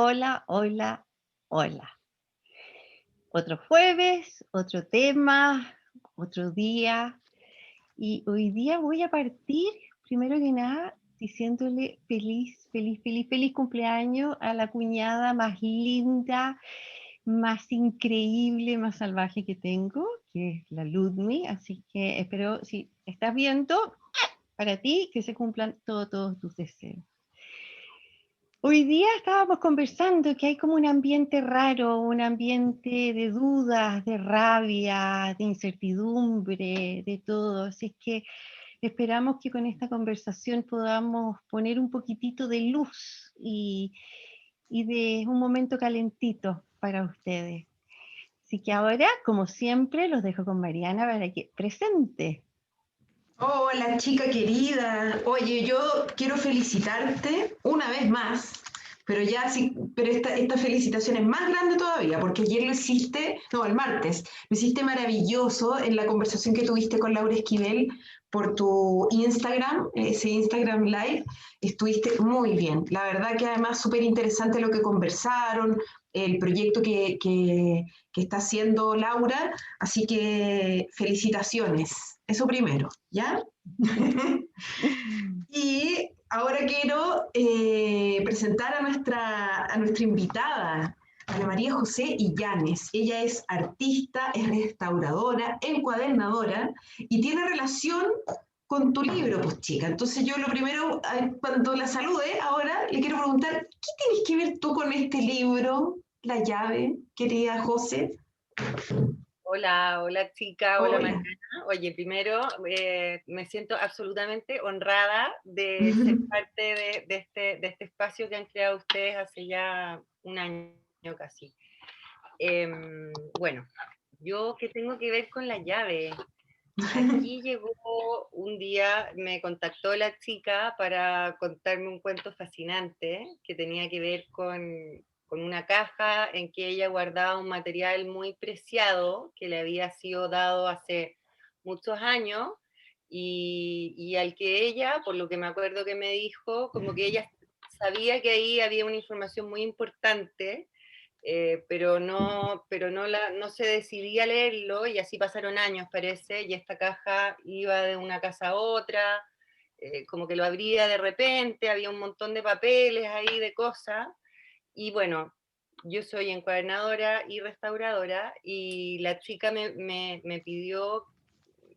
Hola, hola, hola. Otro jueves, otro tema, otro día. Y hoy día voy a partir, primero que nada, diciéndole feliz, feliz, feliz, feliz cumpleaños a la cuñada más linda, más increíble, más salvaje que tengo, que es la Ludmi. Así que espero, si estás viendo, para ti, que se cumplan todos tus deseos. Hoy día estábamos conversando que hay como un ambiente raro, un ambiente de dudas, de rabia, de incertidumbre, de todo. Así es que esperamos que con esta conversación podamos poner un poquitito de luz y de un momento calentito para ustedes. Así que ahora, como siempre, los dejo con Mariana para que presente. Hola, chica querida. Oye, yo quiero felicitarte una vez más, pero ya sí, pero esta felicitación es más grande todavía, porque ayer lo hiciste, no, el martes, lo hiciste maravilloso en la conversación que tuviste con Laura Esquivel por tu Instagram, ese Instagram Live, estuviste muy bien. La verdad que además súper interesante lo que conversaron, el proyecto que está haciendo Laura, así que felicitaciones. Eso primero, ¿ya? Y ahora quiero presentar a nuestra invitada, Ana María José Illanes. Ella es artista, es restauradora, encuadernadora y tiene relación con tu libro, pues chica. Entonces yo lo primero, cuando la salude ahora, le quiero preguntar, ¿qué tienes que ver tú con este libro, La llave, querida José? Hola, hola chica, hola Hola. Mariana. Oye, primero me siento absolutamente honrada de ser parte de este espacio que han creado ustedes hace ya un año casi. Bueno, yo qué tengo que ver con la llave. Aquí llegó un día, me contactó la chica para contarme un cuento fascinante que tenía que ver con una caja en que ella guardaba un material muy preciado que le había sido dado hace muchos años y al que ella, por lo que me acuerdo que me dijo, como que ella sabía que ahí había una información muy importante, pero no se decidía a leerlo y así pasaron años, parece, y esta caja iba de una casa a otra, como que lo abría de repente, había un montón de papeles ahí, de cosas, y bueno, yo soy encuadernadora y restauradora y la chica me pidió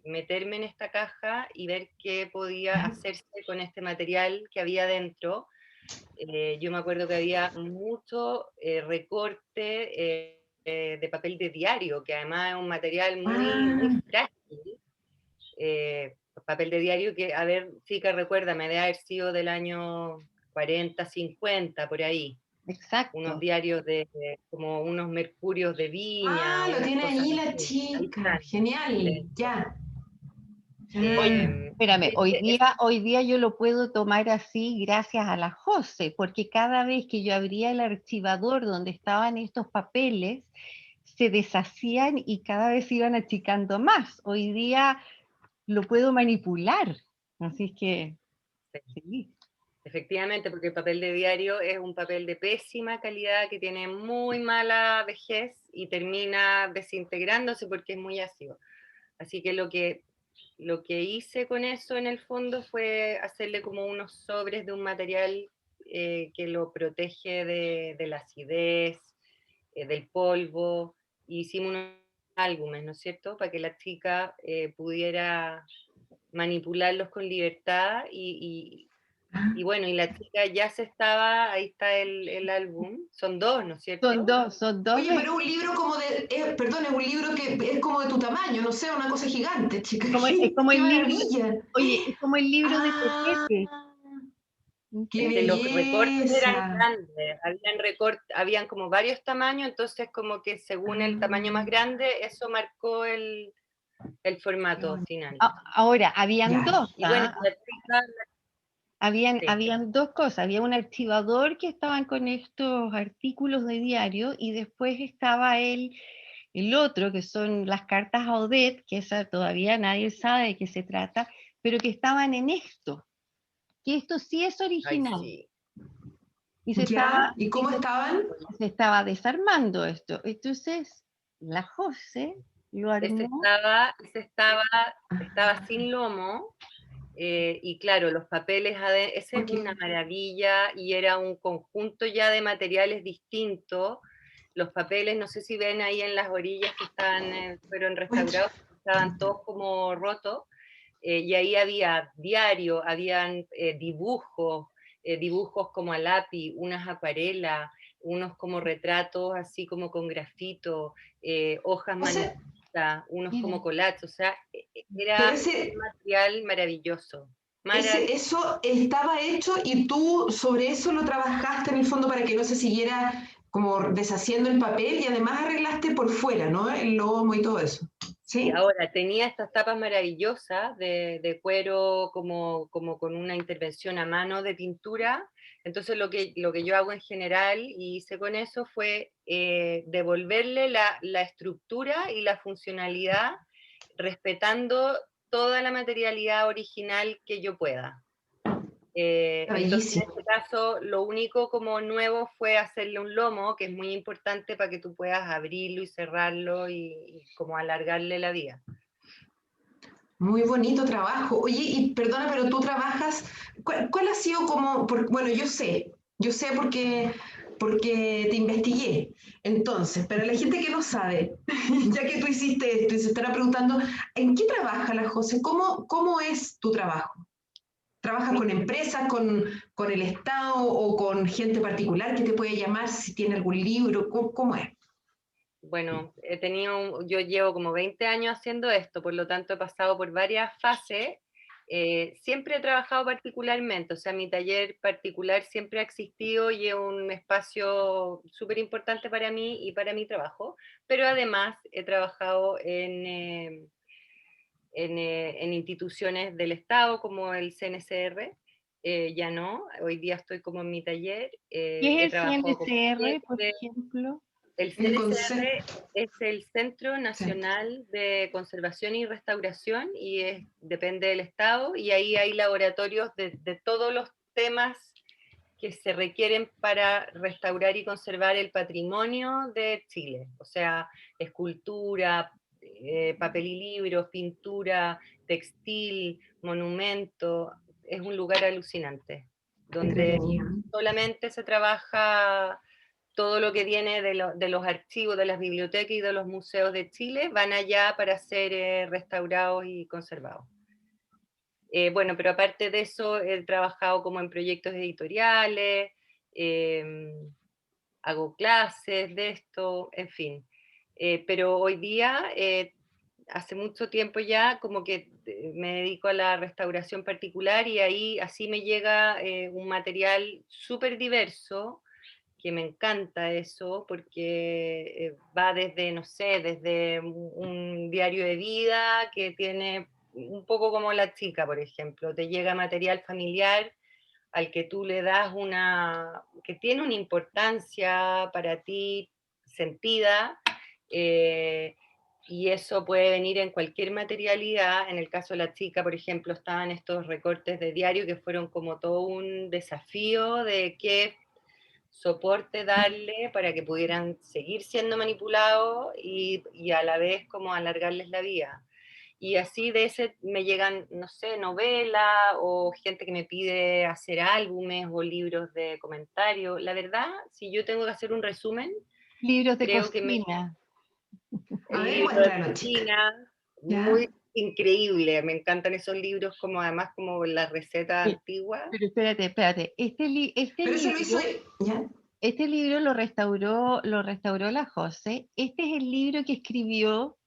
meterme en esta caja y ver qué podía hacerse con este material que había dentro. Yo me acuerdo que había mucho recorte de papel de diario, que además es un material muy, muy Ah, frágil. Papel de diario que, a ver, chica, recuérdame, debe haber sido del año 40, 50, por ahí. Unos Exacto. diarios como unos mercurios de viña, lo unas tiene cosas ahí la así. Ahí chica. están. Genial, Eso. ya. Eh, Ah, Espérame, ese, hoy día yo lo puedo tomar así gracias a la José, porque cada vez que yo abría el archivador donde estaban estos papeles, se deshacían y cada vez se iban achicando más. Hoy día lo puedo manipular. Así es que, sí, Efectivamente, porque el papel de diario es un papel de pésima calidad que tiene muy mala vejez y termina desintegrándose porque es muy ácido. Así que lo que hice con eso en el fondo fue hacerle como unos sobres de un material que lo protege de la acidez, del polvo. Hicimos unos álbumes, ¿no es cierto? Para que la chica pudiera manipularlos con libertad y bueno, y la chica ya se estaba, ahí está el álbum, son dos, ¿no es cierto? son dos oye, de, pero es un libro como de, perdón, es un libro que es como de tu tamaño, no sé, una cosa gigante, chica. es como ¡Qué el libro, maravilla! oye, es como el libro de Ah, Petete. qué Los recortes eran belleza. grandes, habían como varios tamaños, entonces como que según el tamaño más Ah, grande, eso marcó el qué formato bonito. final. Ahora, habían Ya. dos, Y bueno, ¿ah? la chica, sí. Habían dos cosas, había un archivador que estaban con estos artículos de diario y después estaba el otro, que son las cartas a Odette, que esa todavía nadie sabe de qué se trata, pero que estaban en esto, que esto sí es Ay, original. sí. y ¿Ya? ¿Y cómo estaban? se estaba desarmando esto. Entonces, la José lo armó. Estaba sin lomo, y claro, los papeles, esa es Ok. una maravilla, y era un conjunto ya de materiales distintos. Los papeles, no sé si ven ahí en las orillas que fueron restaurados, estaban todos como rotos, y ahí había diario, habían dibujos como a lápiz, unas acuarelas, unos como retratos así como con grafito, hojas O sea, manuscritas, unos Mira, como collages, o sea, pero era un ese, material maravilloso. eso estaba hecho y tú sobre eso lo trabajaste en el fondo para que no se siguiera como deshaciendo el papel y además arreglaste por fuera, ¿no? El lomo y todo eso. Y ¿Sí? ahora tenía estas tapas maravillosas de cuero como con una intervención a mano de pintura. Entonces lo que yo hago en general y hice con eso fue devolverle la estructura y la funcionalidad, respetando toda la materialidad original que yo pueda. Está Entonces, en bellísimo. este caso, lo único como nuevo fue hacerle un lomo, que es muy importante para que tú puedas abrirlo y cerrarlo y como alargarle la vida. Muy bonito trabajo. Oye, y perdona, pero tú trabajas, ¿cuál ha sido como, bueno, yo sé porque te investigué. Entonces, para la gente que no sabe, ya que tú hiciste esto y se estará preguntando, ¿en qué trabaja la José? ¿Cómo es tu trabajo? ¿Trabajas con empresas, con el Estado o con gente particular que te puede llamar si tiene algún libro? ¿Cómo es? Bueno, yo llevo como 20 años haciendo esto, por lo tanto he pasado por varias fases. Siempre he trabajado particularmente, o sea, mi taller particular siempre ha existido y es un espacio súper importante para mí y para mi trabajo, pero además he trabajado en instituciones del Estado como el CNCR. Ya no, hoy día estoy como en mi taller, ¿qué he es el trabajado como CNCR, por jefe. ejemplo? El El concepto. CNCR es el Centro Nacional de Conservación y Restauración y depende del Estado, y ahí hay laboratorios de todos los temas que se requieren para restaurar y conservar el patrimonio de Chile, o sea, escultura, papel y libros, pintura, textil, monumento. Es un lugar alucinante, donde Entretenido. solamente se trabaja todo lo que viene de los archivos, de las bibliotecas y de los museos de Chile, van allá para ser restaurados y conservados. Bueno, pero aparte de eso, he trabajado como en proyectos editoriales, eh, hago clases de esto, en fin. Pero hoy día, hace mucho tiempo ya, como que me dedico a la restauración particular y ahí así me llega un material súper diverso, que me encanta eso, porque va desde, no sé, desde un diario de vida que tiene un poco como La Chica, por ejemplo, te llega material familiar al que tú le das que tiene una importancia para ti sentida, eh, y eso puede venir en cualquier materialidad. En el caso de La Chica, por ejemplo, estaban estos recortes de diario que fueron como todo un desafío de qué soporte darle para que pudieran seguir siendo manipulados y a la vez como alargarles la vida. Y así de ese me llegan, no sé, novelas o gente que me pide hacer álbumes o libros de comentarios. La verdad, si yo tengo que hacer un resumen, Libros de creo que cocina. A el ver, libro de muéstranos, chica. cocina, ¿Ya? muy increíble, me encantan esos libros como además como las recetas Sí, antiguas. pero espérate. Pero eso lo hizo él, ¿ya? Este libro lo restauró la José. Este es el libro que escribió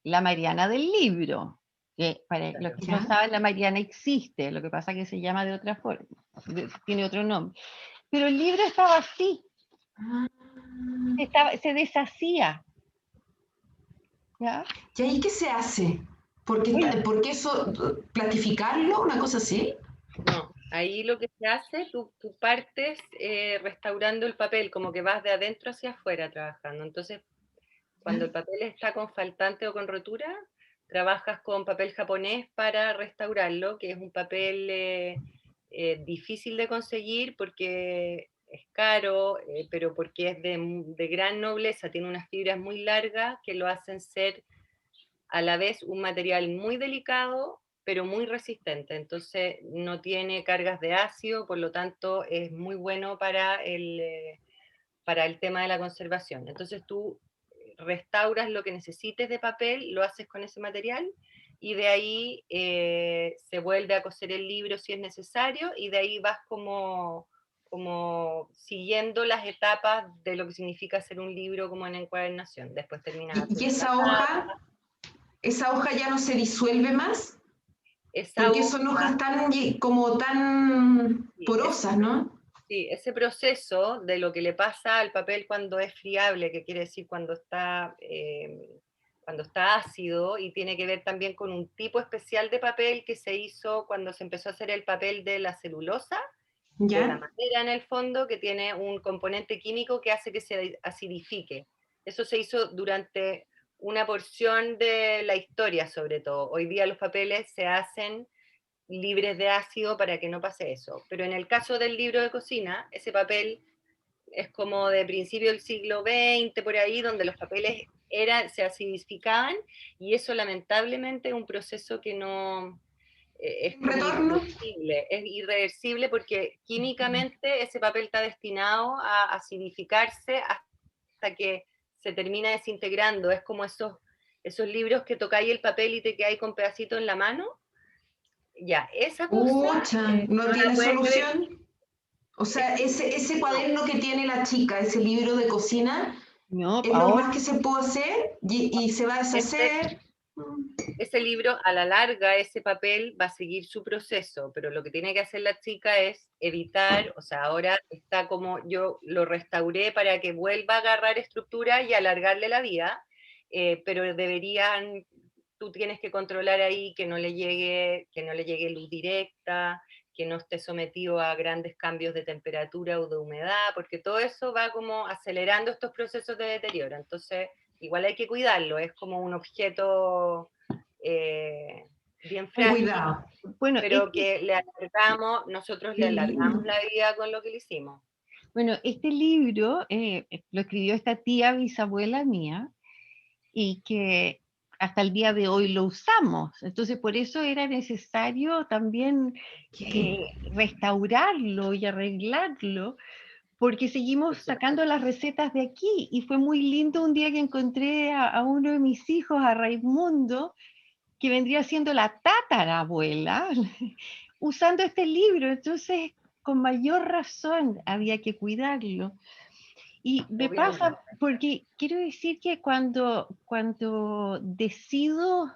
la Mariana del libro. Que para los Claro. que no ¿Ya? saben, la Mariana existe, lo que pasa es que se llama de otra forma, tiene otro nombre. Pero el libro estaba así, Ah, se deshacía, ¿ya? ¿y ahí qué se hace? Bueno, ¿Por qué eso, platificarlo, una cosa así? No, ahí lo que se hace, tú partes restaurando el papel, como que vas de adentro hacia afuera trabajando. Entonces, cuando el papel está con faltante o con rotura, trabajas con papel japonés para restaurarlo, que es un papel difícil de conseguir porque es caro, pero porque es de gran nobleza, tiene unas fibras muy largas que lo hacen ser a la vez un material muy delicado, pero muy resistente. Entonces no tiene cargas de ácido, por lo tanto es muy bueno para el tema de la conservación. Entonces tú restauras lo que necesites de papel, lo haces con ese material y de ahí se vuelve a coser el libro si es necesario y de ahí vas como siguiendo las etapas de lo que significa hacer un libro como en encuadernación. Después terminas ¿Y haciendo la tapa. esa hoja ya no se disuelve más? Esa Porque son hoja, hojas como tan sí, porosas, ¿no? sí, ese proceso de lo que le pasa al papel cuando es friable, que quiere decir cuando está ácido, y tiene que ver también con un tipo especial de papel que se hizo cuando se empezó a hacer el papel de la celulosa, de la ¿Ya? madera en el fondo, que tiene un componente químico que hace que se acidifique. Eso se hizo durante una porción de la historia, sobre todo. Hoy día los papeles se hacen libres de ácido para que no pase eso. Pero en el caso del libro de cocina, ese papel es como de principio del siglo XX, por ahí, donde los papeles se acidificaban, y eso lamentablemente es un proceso que no es ¿Un como retorno? irreversible porque químicamente ese papel está destinado a acidificarse hasta que se termina desintegrando. Es como esos libros que tocáis el papel y te quedáis con pedacitos en la mano. Ya, esa cosa Pucha, ¿no no la tiene puedes solución? O sea, ese no, cuaderno que tiene la chica, ese libro de cocina, No, es lo ahora más que se puede hacer y se va a ese, deshacer. ese libro, a la larga, ese papel va a seguir su proceso, pero lo que tiene que hacer la chica es evitar, o sea, ahora está como yo lo restauré para que vuelva a agarrar estructura y alargarle la vida, pero tú tienes que controlar ahí que no le llegue luz directa, que no esté sometido a grandes cambios de temperatura o de humedad, porque todo eso va como acelerando estos procesos de deterioro. Entonces, igual hay que cuidarlo, es como un objeto eh, bien Con frágil, cuidado. bueno, pero que nosotros le Qué alargamos lindo. la vida con lo que le hicimos. bueno, este libro lo escribió esta tía bisabuela mía y que hasta el día de hoy lo usamos. Entonces, por eso era necesario también ¿Qué? restaurarlo y arreglarlo, porque seguimos Por sacando supuesto. las recetas de aquí. Y fue muy lindo un día que encontré a uno de mis hijos, a Raimundo, que vendría siendo la tatarabuela, usando este libro. Entonces, con mayor razón había que cuidarlo. Y me Obviamente. pasa, porque quiero decir que cuando decido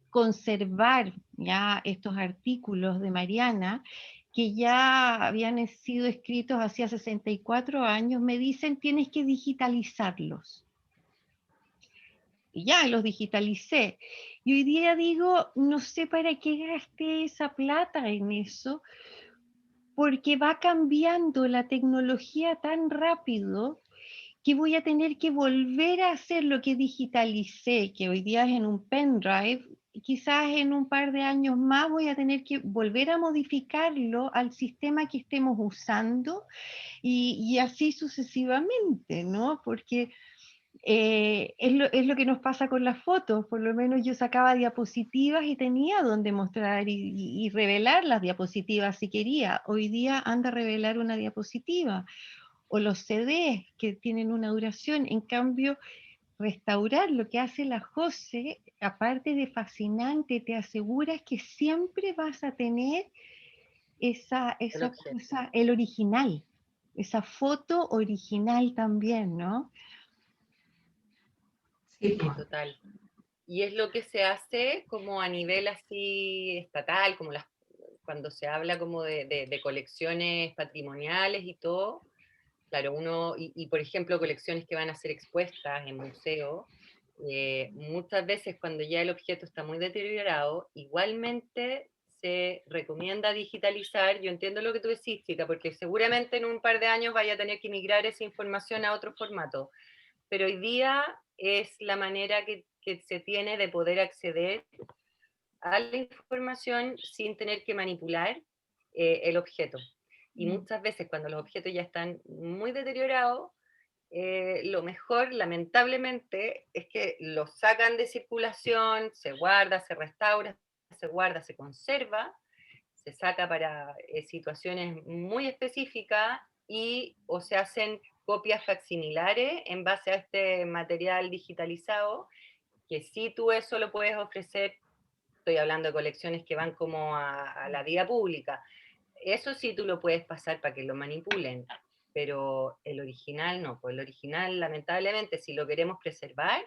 conservar ya estos artículos de Mariana, que ya habían sido escritos hacía 64 años, me dicen tienes que digitalizarlos. Y ya los digitalicé. Y hoy día digo, no sé para qué gasté esa plata en eso, porque va cambiando la tecnología tan rápido que voy a tener que volver a hacer lo que digitalicé, que hoy día es en un pendrive, y quizás en un par de años más voy a tener que volver a modificarlo al sistema que estemos usando y así sucesivamente, ¿no? Porque es lo que nos pasa con las fotos, por lo menos yo sacaba diapositivas y tenía donde mostrar y revelar las diapositivas si quería. Hoy día anda a revelar una diapositiva o los CDs que tienen una duración. En cambio, restaurar lo que hace la José, aparte de fascinante, te aseguras que siempre vas a tener El esa objeto. cosa, el original, esa foto original también, ¿no? Sí, Sí, pues. total. Y es lo que se hace como a nivel así estatal, cuando se habla como de colecciones patrimoniales y todo. Claro, por ejemplo, colecciones que van a ser expuestas en museos, muchas veces cuando ya el objeto está muy deteriorado, igualmente se recomienda digitalizar. Yo entiendo lo que tú decís, chica, porque seguramente en un par de años vaya a tener que migrar esa información a otro formato, pero hoy día es la manera que se tiene de poder acceder a la información sin tener que manipular el objeto. Y muchas veces cuando los objetos ya están muy deteriorados, lo mejor, lamentablemente, es que los sacan de circulación, se guarda, se restaura, se guarda, se conserva, se saca para situaciones muy específicas y o se hacen copias facsimilares en base a este material digitalizado, que sí tú eso lo puedes ofrecer, estoy hablando de colecciones que van como a la vía pública, eso sí tú lo puedes pasar para que lo manipulen, pero el original no, pues el original lamentablemente si lo queremos preservar,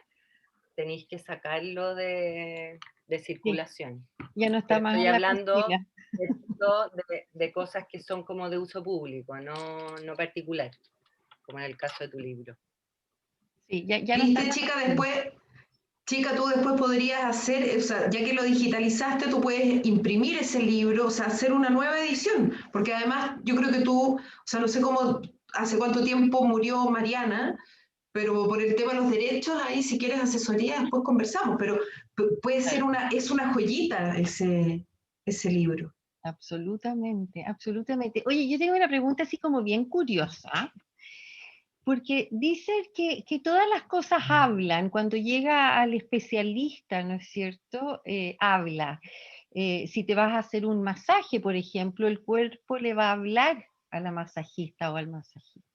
tenéis que sacarlo de Sí, circulación. ya no está Pero más estoy en la hablando piscina. de cosas que son como de uso público, no particular, como en el caso de tu libro. Sí, ya no está Viste, más en chica, la piscina. chica, tú después podrías hacer, o sea, ya que lo digitalizaste, tú puedes imprimir ese libro, o sea, hacer una nueva edición, porque además yo creo que tú, o sea, no sé cómo, hace cuánto tiempo murió Mariana, pero por el tema de los derechos, ahí si quieres asesoría, después conversamos, pero puede ser Claro. es una joyita ese libro. Absolutamente, absolutamente. Oye, yo tengo una pregunta así como bien curiosa, porque dicen que todas las cosas hablan, cuando llega al especialista, ¿no es cierto? Habla. Si te vas a hacer un masaje, por ejemplo, el cuerpo le va a hablar a la masajista o al masajista.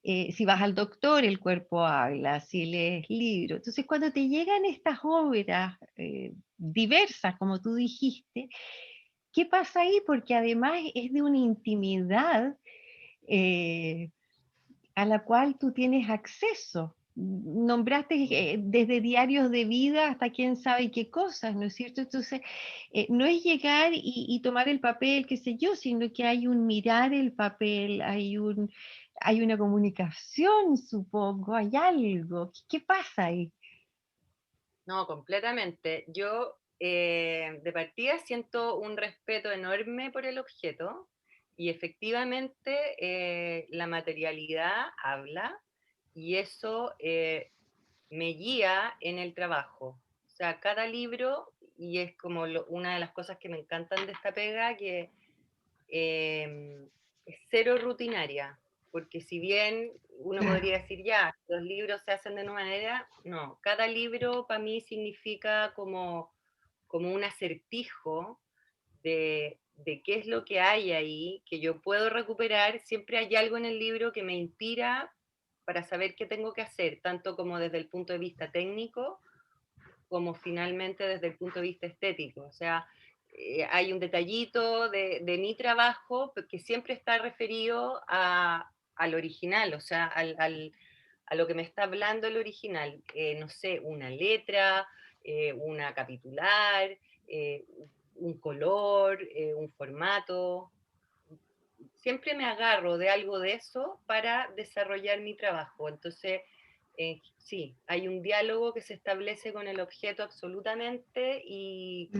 Si vas al doctor, el cuerpo habla, si lees libros. Entonces, cuando te llegan estas obras diversas, como tú dijiste, ¿qué pasa ahí? Porque además es de una intimidad eh, a la cual tú tienes acceso. Nombraste desde diarios de vida hasta quién sabe qué cosas, ¿no es cierto? Entonces, no es llegar y tomar el papel, qué sé yo, sino que hay un mirar el papel, hay una comunicación, supongo, hay algo. ¿Qué pasa ahí? No, completamente. Yo de partida siento un respeto enorme por el objeto y efectivamente la materialidad habla y eso me guía en el trabajo. O sea, cada libro, y es como una de las cosas que me encantan de esta pega, que es cero rutinaria, porque si bien uno Claro. podría decir, ya, los libros se hacen de una manera, no, cada libro para mí significa como un acertijo de qué es lo que hay ahí, que yo puedo recuperar, siempre hay algo en el libro que me inspira para saber qué tengo que hacer, tanto como desde el punto de vista técnico, como finalmente desde el punto de vista estético. O sea, hay un detallito de mi trabajo que siempre está referido al original, o sea, a lo que me está hablando el original. No sé, una letra, una capitular, eh, un color, un formato. Siempre me agarro de algo de eso para desarrollar mi trabajo. Entonces, sí, hay un diálogo que se establece con el objeto absolutamente y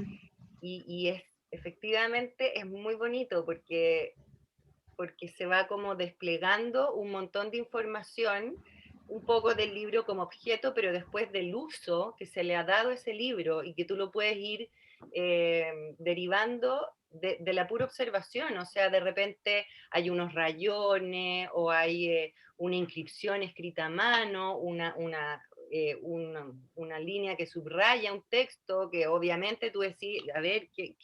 es, efectivamente es muy bonito porque se va como desplegando un montón de información, un poco del libro como objeto, pero después del uso que se le ha dado a ese libro y que tú lo puedes ir derivando de la pura observación, o sea, de repente hay unos rayones o hay una inscripción escrita a mano, una línea que subraya un texto que obviamente tú decís, a ver, ¿qué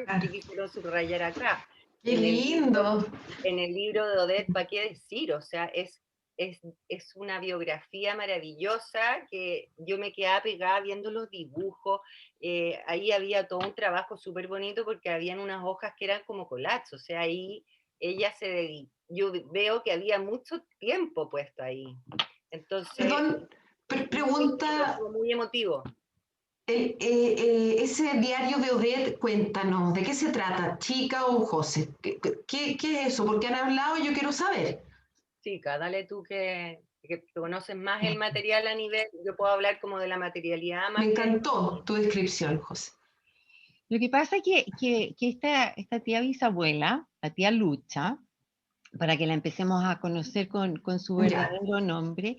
Claro. quisieron subrayar acá? Qué En el libro, lindo. en el libro de Odette, ¿para qué decir? O sea, es, es una biografía maravillosa que yo me quedaba pegada viendo los dibujos. Ahí había todo un trabajo súper bonito porque habían unas hojas que eran como collages, o sea, ahí ella se dedicó, yo veo que había mucho tiempo puesto ahí. Entonces, Perdón, muy pregunta, lindo, muy emotivo. ese diario de Odette, cuéntanos, ¿de qué se trata? ¿Chica o José? ¿Qué es eso? ¿Por qué han hablado? Yo quiero saber. Chica, dale tú que conoces más el material a nivel, yo puedo hablar como de la materialidad Me más que... encantó tu descripción, José. Lo que pasa es que esta tía bisabuela, la tía Lucha, para que la empecemos a conocer con su Ya. verdadero nombre,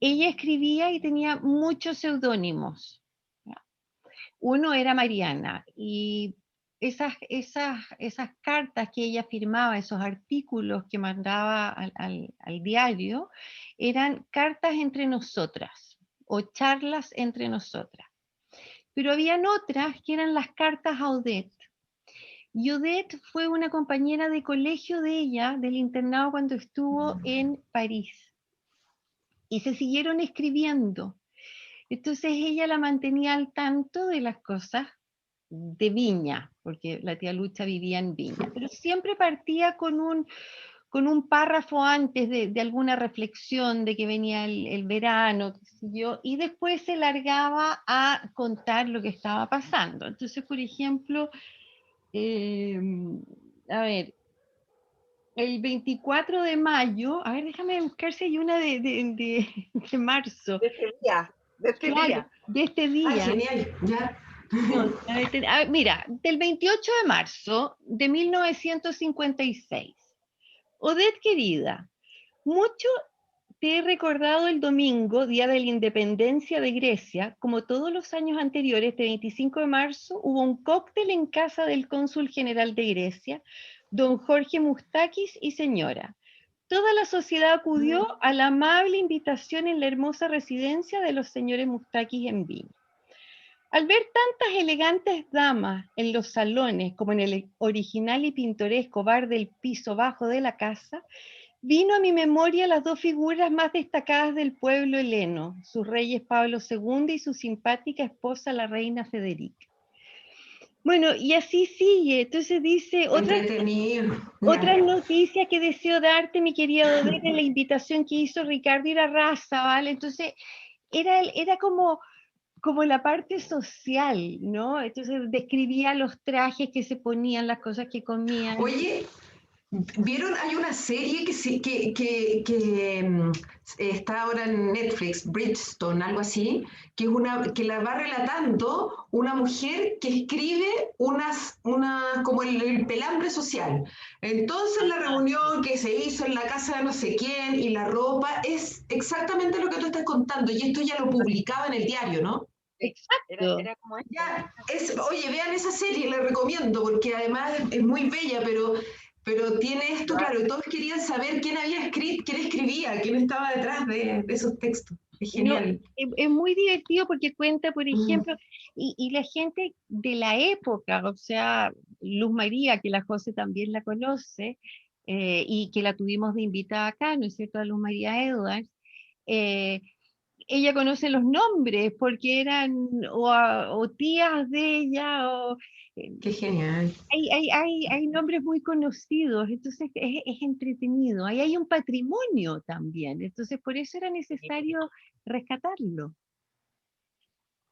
ella escribía y tenía muchos seudónimos. Uno era Mariana y esas cartas que ella firmaba, esos artículos que mandaba al diario, eran cartas entre nosotras o charlas entre nosotras. Pero habían otras que eran las cartas a Odette. Y Odette fue una compañera de colegio de ella, del internado cuando estuvo en París. Y se siguieron escribiendo. Entonces ella la mantenía al tanto de las cosas de Viña, porque la tía Lucha vivía en Viña, pero siempre partía con un párrafo antes de alguna reflexión de que venía el verano, qué sé yo, y después se largaba a contar lo que estaba pasando. Entonces, por ejemplo, eh, a ver, el 24 de mayo, a ver, déjame buscar si hay una de marzo, De este día, de este claro, día. de este Ay, día. genial, ya. No, mira, del 28 de marzo de 1956. Odette querida, mucho te he recordado el domingo, día de la independencia de Grecia. Como todos los años anteriores, este 25 de marzo, hubo un cóctel en casa del cónsul general de Grecia, don Jorge Mustakis y señora. Toda la sociedad acudió a la amable invitación en la hermosa residencia de los señores Mustakis en Viña. Al ver tantas elegantes damas en los salones como en el original y pintoresco bar del piso bajo de la casa, vino a mi memoria las dos figuras más destacadas del pueblo heleno, sus reyes Pablo II y su simpática esposa la reina Federica. Bueno, y así sigue. Entonces dice, Entretenido. otras Ya. noticias que deseo darte, mi querida Odette, en la invitación que hizo Ricardo Irarrázaval, ¿vale? Entonces, era como la parte social, ¿no? Entonces describía los trajes que se ponían, las cosas que comían. Oye, ¿vieron? Hay una serie que está ahora en Netflix, Bridgestone, algo así, que es que la va relatando una mujer que escribe como el pelambre social. Entonces la reunión que se hizo en la casa de no sé quién y la ropa es exactamente lo que tú estás contando, y esto ya lo publicaba en el diario, ¿no? Exacto. Era como esto. Ya, oye, vean esa serie, la recomiendo, porque además es muy bella, pero tiene esto, claro, y todos querían saber quién había escrito, quién escribía, quién estaba detrás de esos textos. Es No, genial. es muy divertido porque cuenta, por Mm. ejemplo, y la gente de la época, o sea, Luz María, que la José también la conoce, y que la tuvimos de invitada acá, ¿no es cierto?, a Luz María Edwards, eh, ella conoce los nombres porque eran o tías de ella, eh, Qué genial. hay nombres muy conocidos, entonces es entretenido. Ahí hay un patrimonio también, entonces por eso era necesario rescatarlo.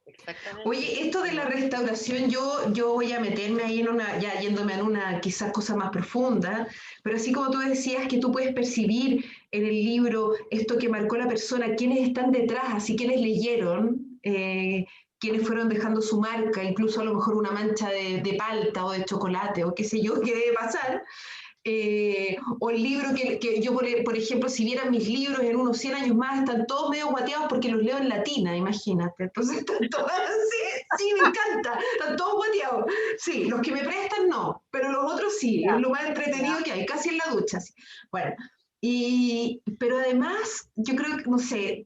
Exactamente. Oye, esto de la restauración, yo voy a meterme ahí en una, ya yéndome en una quizás cosa más profunda, pero así como tú decías que tú puedes percibir en el libro esto que marcó la persona, quiénes están detrás, así quienes leyeron, quienes fueron dejando su marca, incluso a lo mejor una mancha de palta o de chocolate o qué sé yo, qué debe pasar. O el libro que yo, por ejemplo, si vieran mis libros en unos 100 años más, están todos medio guateados porque los leo en latina, imagínate. Entonces están todos, sí, sí, me encanta, están todos guateados. Sí, los que me prestan no, pero los otros sí, es Ya, lo más entretenido ya. que hay, casi en la ducha. Sí. Bueno, pero además, yo creo que, no sé,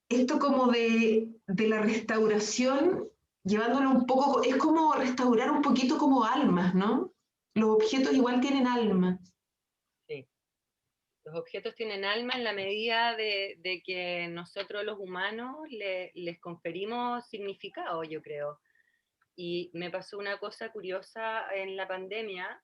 esto como de la restauración, llevándolo un poco, es como restaurar un poquito como almas, ¿no? Los objetos igual tienen alma. Sí. Los objetos tienen alma en la medida de que nosotros los humanos les conferimos significado, yo creo. Y me pasó una cosa curiosa en la pandemia,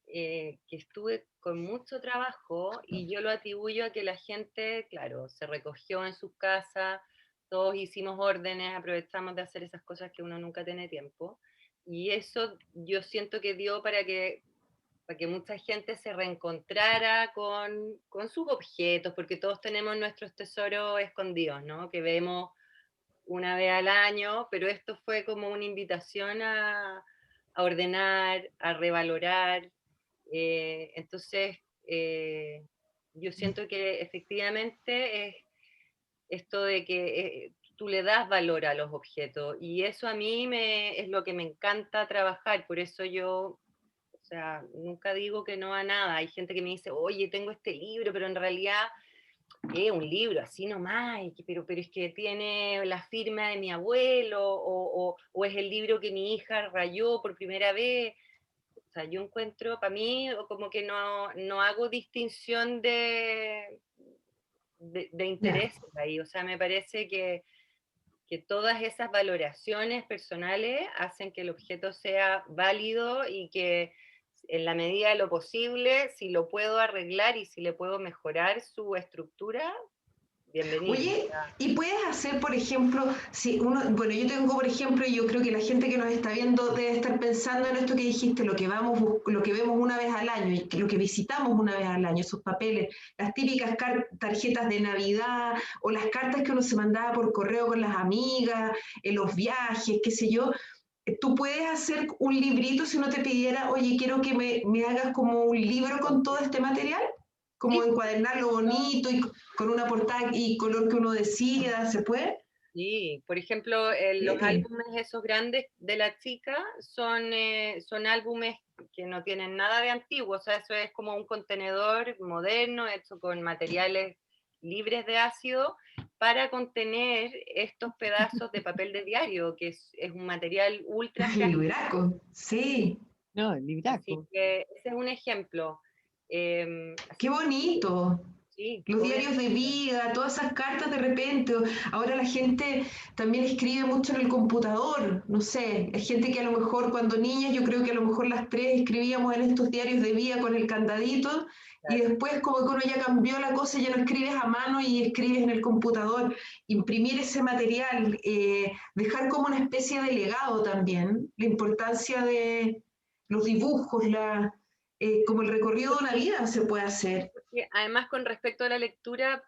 que estuve con mucho trabajo y yo lo atribuyo a que la gente, claro, se recogió en sus casas, todos hicimos órdenes, aprovechamos de hacer esas cosas que uno nunca tiene tiempo. Y eso yo siento que dio para que mucha gente se reencontrara con sus objetos, porque todos tenemos nuestros tesoros escondidos, ¿no? Que vemos una vez al año, pero esto fue como una invitación a ordenar, a revalorar. Entonces, yo siento que efectivamente es esto de que tú le das valor a los objetos y eso a mí es lo que me encanta trabajar, por eso yo, o sea, nunca digo que no a nada. Hay gente que me dice, oye, tengo este libro, pero en realidad es un libro así nomás, pero es que tiene la firma de mi abuelo o es el libro que mi hija rayó por primera vez. O sea, yo encuentro, para mí, como que no hago distinción de Ya. intereses ahí. O sea, me parece que todas esas valoraciones personales hacen que el objeto sea válido y que en la medida de lo posible, si lo puedo arreglar y si le puedo mejorar su estructura, bienvenido. O Oye, sea, y puedes hacer, por ejemplo, si uno, bueno, yo tengo, por ejemplo, y yo creo que la gente que nos está viendo debe estar pensando en esto que dijiste, lo que vamos, lo que vemos una vez al año y lo que visitamos una vez al año, esos papeles, las típicas tarjetas de Navidad o las cartas que uno se mandaba por correo con las amigas, en los viajes, qué sé yo. Tú puedes hacer un librito si uno te pidiera, oye, quiero que me hagas como un libro con todo este material, como sí, encuadernarlo bonito y con una portada y color que uno decida, ¿se puede? sí. Por ejemplo, los Sí. álbumes esos grandes de la chica son álbumes que no tienen nada de antiguo, o sea, eso es como un contenedor moderno hecho con materiales libres de ácido para contener estos pedazos de papel de diario, que es un material ultra Ay, frágil. libraco, sí, No, el Así libraco. que ese es un ejemplo. qué Así que bonito. sí, Los diarios de obviamente. vida, todas esas cartas de repente. Ahora la gente también escribe mucho en el computador, no sé, hay gente que a lo mejor cuando niñas, yo creo que a lo mejor las tres escribíamos en estos diarios de vida con el candadito y Claro. después como que uno ya cambió la cosa, ya no escribes a mano y escribes en el computador. Imprimir ese material, dejar como una especie de legado también, la importancia de los dibujos, como el recorrido de una vida se puede hacer. Porque además, con respecto a la lectura,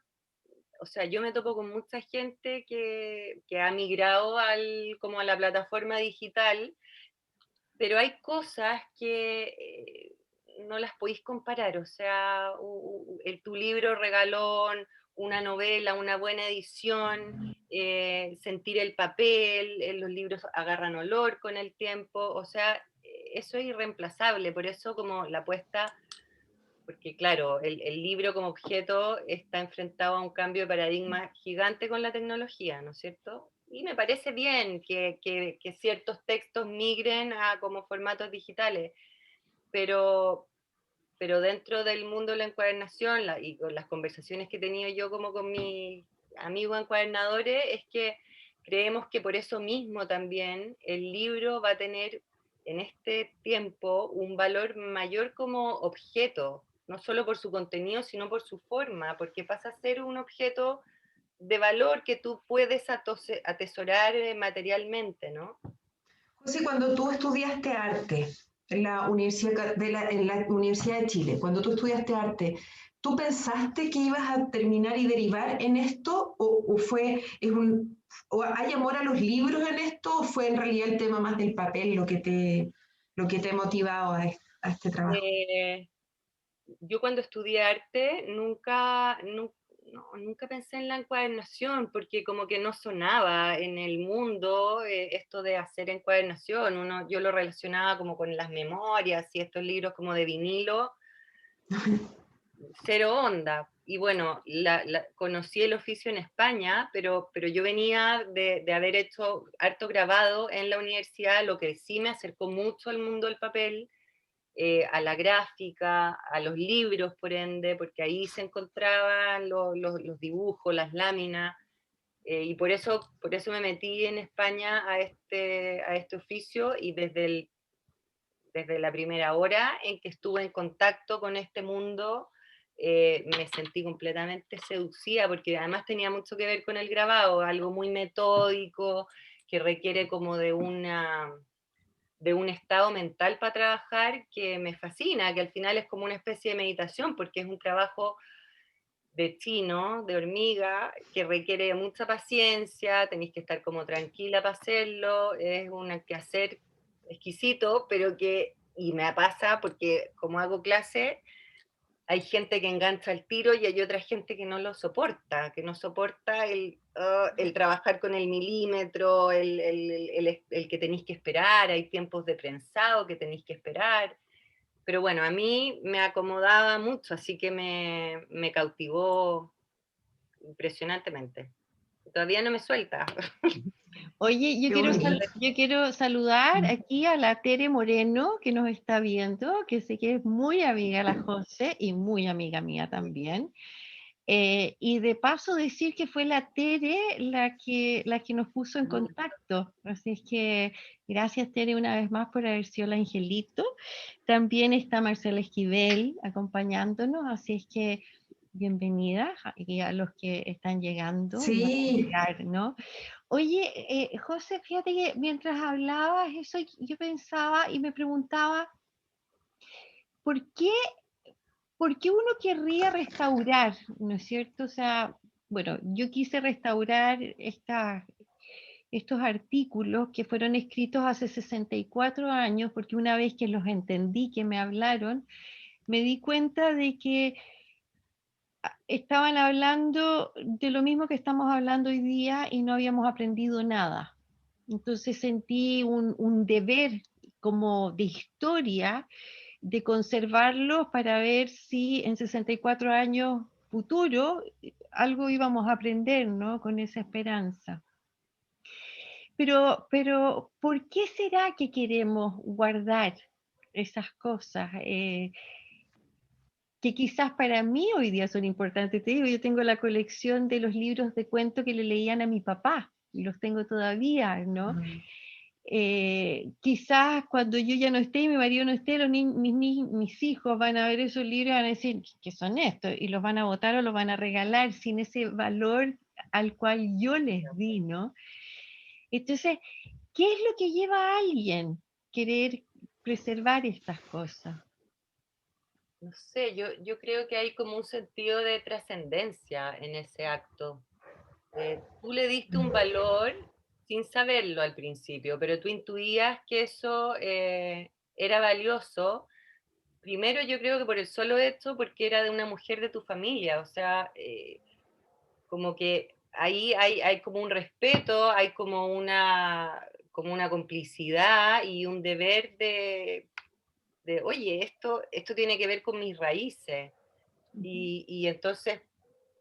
o sea, yo me topo con mucha gente que ha migrado como a la plataforma digital, pero hay cosas que no las podéis comparar. O sea, tu libro regalón, una novela, una buena edición, sentir el papel, los libros agarran olor con el tiempo. O sea, eso es irreemplazable. Por eso como la apuesta, porque claro, el libro como objeto está enfrentado a un cambio de paradigma gigante con la tecnología, ¿no es cierto? Y me parece bien que ciertos textos migren a como formatos digitales, pero, pero dentro del mundo de la encuadernación y con las conversaciones que he tenido yo como con mis amigos encuadernadores, es que creemos que por eso mismo también el libro va a tener en este tiempo un valor mayor como objeto, no solo por su contenido, sino por su forma, porque pasa a ser un objeto de valor que tú puedes atesorar materialmente, ¿no? José, cuando tú estudiaste arte en la Universidad en la Universidad de Chile, cuando tú estudiaste arte, ¿tú pensaste que ibas a terminar y derivar en esto? ¿O fue, o hay amor a los libros en esto? ¿O fue en realidad el tema más del papel lo que te ha motivado a este trabajo? Eh, yo cuando estudié arte nunca pensé en la encuadernación porque como que no sonaba en el mundo esto de hacer encuadernación. Yo lo relacionaba como con las memorias y estos libros como de vinilo, cero onda. Y bueno, conocí el oficio en España, pero yo venía de haber hecho harto grabado en la universidad, lo que sí me acercó mucho al mundo del papel, a la gráfica, a los libros, por ende, porque ahí se encontraban los dibujos, las láminas, y por eso me metí en España a este oficio y desde la primera hora en que estuve en contacto con este mundo, me sentí completamente seducida, porque además tenía mucho que ver con el grabado, algo muy metódico, que requiere como de un estado mental para trabajar que me fascina, que al final es como una especie de meditación, porque es un trabajo de chino, de hormiga, que requiere mucha paciencia, tenéis que estar como tranquila para hacerlo, es un quehacer exquisito, pero y me pasa porque como hago clase, hay gente que engancha el tiro y hay otra gente que no lo soporta, que no soporta el trabajar con el milímetro, el que tenéis que esperar, hay tiempos de prensado que tenéis que esperar. Pero bueno, a mí me acomodaba mucho, así que me cautivó impresionantemente. Todavía no me suelta. Oye, Qué bonito. yo quiero saludar aquí a la Tere Moreno que nos está viendo, que sé que es muy amiga de la José y muy amiga mía también. Y de paso decir que fue la Tere la que nos puso en contacto. Así es que gracias Tere una vez más por haber sido el angelito. También está Marcela Esquivel acompañándonos, así es que bienvenida y a los que están llegando y van a Sí, llegar, ¿no? Oye, José, fíjate que mientras hablabas eso, yo pensaba y me preguntaba, ¿por qué, por qué uno querría restaurar? ¿No es cierto? O sea, bueno, yo quise restaurar estos artículos que fueron escritos hace 64 años, porque una vez que los entendí, que me hablaron, me di cuenta de que estaban hablando de lo mismo que estamos hablando hoy día y no habíamos aprendido nada. Entonces sentí un deber como de historia de conservarlos para ver si en 64 años futuro algo íbamos a aprender, ¿no? Con esa esperanza. Pero, ¿por qué será que queremos guardar esas cosas? Que quizás para mí hoy día son importantes. Te digo, yo tengo la colección de los libros de cuento que le leían a mi papá y los tengo todavía, ¿no? Quizás cuando yo ya no esté y mi marido no esté, mis hijos van a ver esos libros y van a decir, ¿qué son estos? Y los van a botar o los van a regalar sin ese valor al cual yo les di, ¿no? Entonces, ¿qué es lo que lleva a alguien querer preservar estas cosas? No sé, yo creo que hay como un sentido de trascendencia en ese acto. Tú le diste un valor sin saberlo al principio, pero tú intuías que eso era valioso. Primero yo creo que por el solo hecho, porque era de una mujer de tu familia, o sea, como que ahí hay como un respeto, hay como una complicidad y un deber oye, esto tiene que ver con mis raíces. Y entonces,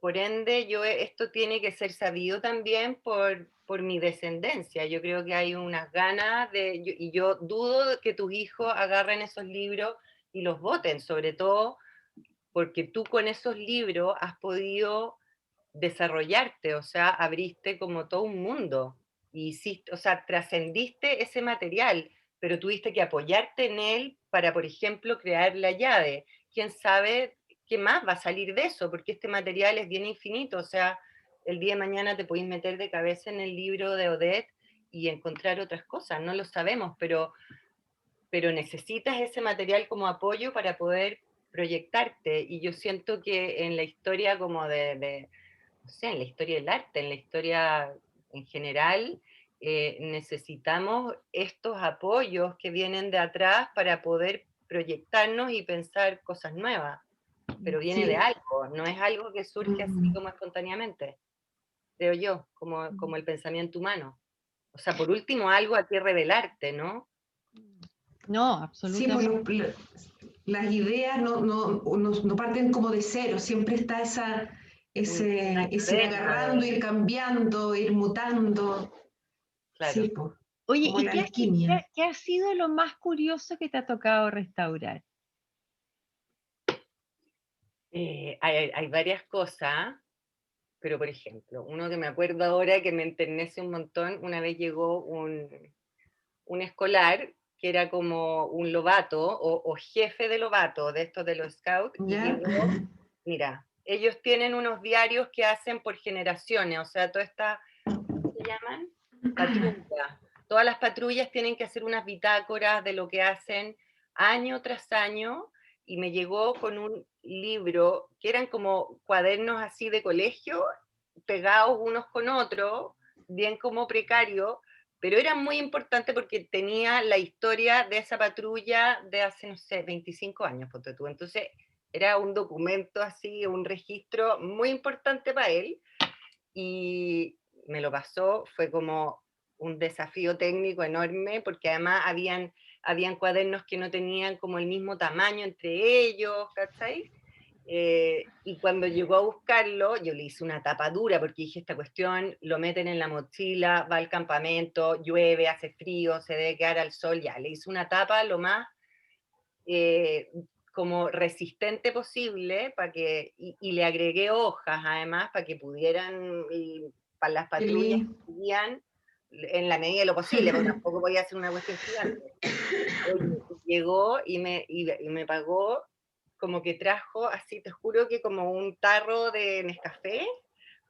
por ende, esto tiene que ser sabido también por mi descendencia. Yo creo que hay unas ganas y yo dudo que tus hijos agarren esos libros y los voten, sobre todo porque tú con esos libros has podido desarrollarte, o sea, abriste como todo un mundo, y hiciste, o sea, trascendiste ese material, pero tuviste que apoyarte en él para, por ejemplo, crear la llave. ¿Quién sabe qué más va a salir de eso? Porque este material es bien infinito, o sea, el día de mañana te podéis meter de cabeza en el libro de Odette y encontrar otras cosas, no lo sabemos, pero necesitas ese material como apoyo para poder proyectarte. Y yo siento que en la historia como no sé, en la historia del arte, en la historia en general, necesitamos estos apoyos que vienen de atrás para poder proyectarnos y pensar cosas nuevas, pero viene de sí. algo, no es algo que surge así como espontáneamente, creo yo, como el pensamiento humano. O sea, por último, algo a que revelarte, ¿no? No, Sí, pues absolutamente. las ideas no parten como de cero, siempre está Una ese ir caverna agarrando, ir cambiando, ir mutando. Sí, claro. pues, Oye, como ¿y la alquimia. qué ha sido lo más curioso que te ha tocado restaurar? Hay varias cosas, pero por ejemplo, uno que me acuerdo ahora que me enternece un montón, una vez llegó un escolar que era como un lobato o jefe de lobato de estos de los scouts y ¿Ya? llegó, mira, ellos tienen unos diarios que hacen por generaciones, o sea, toda esta, ¿cómo se llaman? Patrulla. Todas las patrullas tienen que hacer unas bitácoras de lo que hacen año tras año y me llegó con un libro que eran como cuadernos así de colegio, pegados unos con otros, bien como precario, pero era muy importante porque tenía la historia de esa patrulla de hace, no sé, 25 años, ponte tú. Entonces, era un documento así, un registro muy importante para él, y me lo pasó, fue como un desafío técnico enorme, porque además habían cuadernos que no tenían como el mismo tamaño entre ellos, ¿cachai? Y cuando llegó a buscarlo, yo le hice una tapa dura, porque dije, esta cuestión lo meten en la mochila, va al campamento, llueve, hace frío, se debe quedar al sol, ya, le hice una tapa lo más eh, como resistente posible, y le agregué hojas además, para que pudieran, y para las Qué patrullas lindo. que seguían, en la medida de lo posible, porque tampoco podía hacer una cuestión gigante. Oye, llegó y me pagó, como que trajo, así te juro que como un tarro de Nescafé,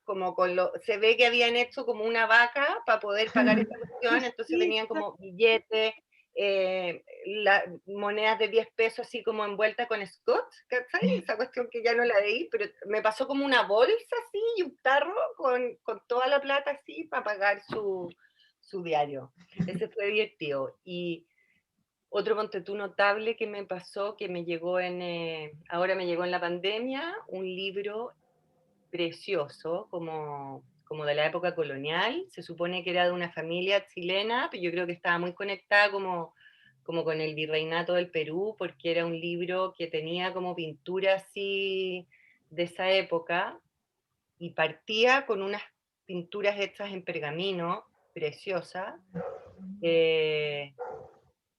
como se ve que habían hecho como una vaca para poder pagar esta cuestión, entonces venían como billetes, monedas de 10 pesos así como envueltas con scotch, ¿cachai? Esa cuestión que ya no la veí, pero me pasó como una bolsa así y un tarro con toda la plata así para pagar su diario. Ese fue divertido. Y otro ponte tú notable que me pasó, que me llegó ahora me llegó en la pandemia, un libro precioso, como de la época colonial. Se supone que era de una familia chilena, pero yo creo que estaba muy conectada como con el virreinato del Perú, porque era un libro que tenía como pintura así de esa época, y partía con unas pinturas hechas en pergamino, preciosas, eh,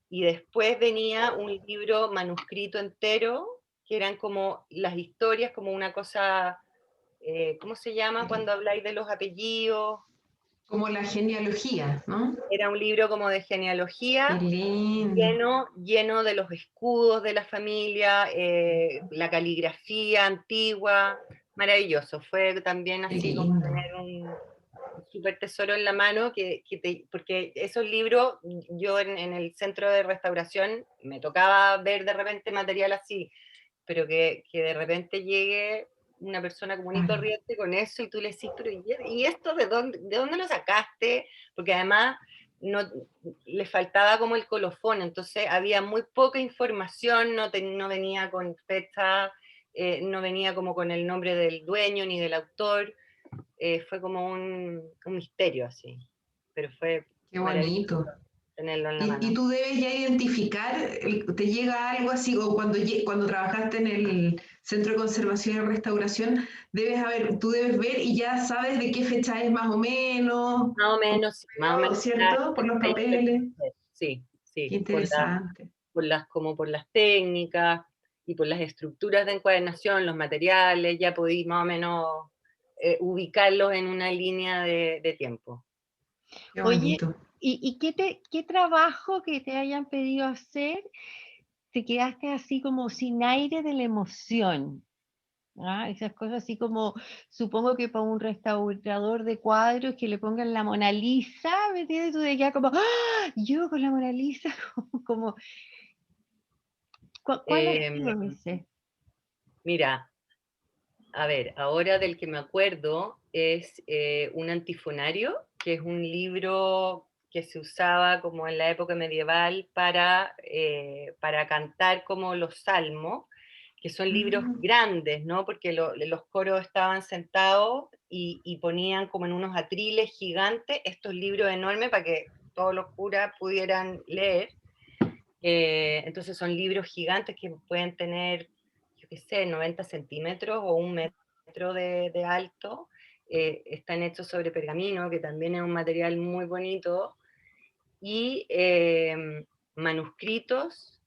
y después venía un libro manuscrito entero, que eran como las historias, como una cosa, ¿cómo se llama cuando habláis de los apellidos? Como la genealogía, ¿no? Era un libro como de Qué genealogía, lindo. lleno de los escudos de la familia, la caligrafía antigua, maravilloso. Fue también Qué así como lindo. tener un súper tesoro en la mano, porque esos libros, yo en el centro de restauración me tocaba ver de repente material así, pero que de repente llegue una persona común y Claro. corriente con eso y tú le decís, pero ¿y esto de dónde lo sacaste? Porque además no, le faltaba como el colofón, entonces había muy poca información, no venía con fecha, no venía como con el nombre del dueño ni del autor, fue como un misterio así, pero fue Qué maravilloso bonito. tenerlo en la Y mano. tú debes ya identificar, te llega algo así, o cuando trabajaste en el Centro de Conservación y Restauración, tú debes ver y ya sabes de qué fecha es más o menos, Más o menos, sí, más o menos ¿cierto? Por los hay papeles. sí, Qué sí, interesante. como por las técnicas y por las estructuras de encuadernación, los materiales, ya podí más o menos ubicarlos en una línea de tiempo. Qué Oye, bonito. ¿y qué trabajo que te hayan pedido hacer te quedaste así como sin aire de la emoción? ¿Ah? Esas cosas así como, supongo que para un restaurador de cuadros que le pongan la Mona Lisa, ¿me entiendes? Tú te quedas como, ¡ah! Yo con la Mona Lisa, como, ¿cuál ha Eh, sido ese? Mira, a ver, ahora del que me acuerdo es un antifonario, que es un libro que se usaba como en la época medieval para cantar como los salmos, que son libros Mm, grandes, ¿no? Porque los coros estaban sentados y ponían como en unos atriles gigantes estos libros enormes para que todos los curas pudieran leer. Entonces son libros gigantes que pueden tener, yo qué sé, 90 centímetros o un metro de alto. Están hechos sobre pergamino, que también es un material muy bonito, y manuscritos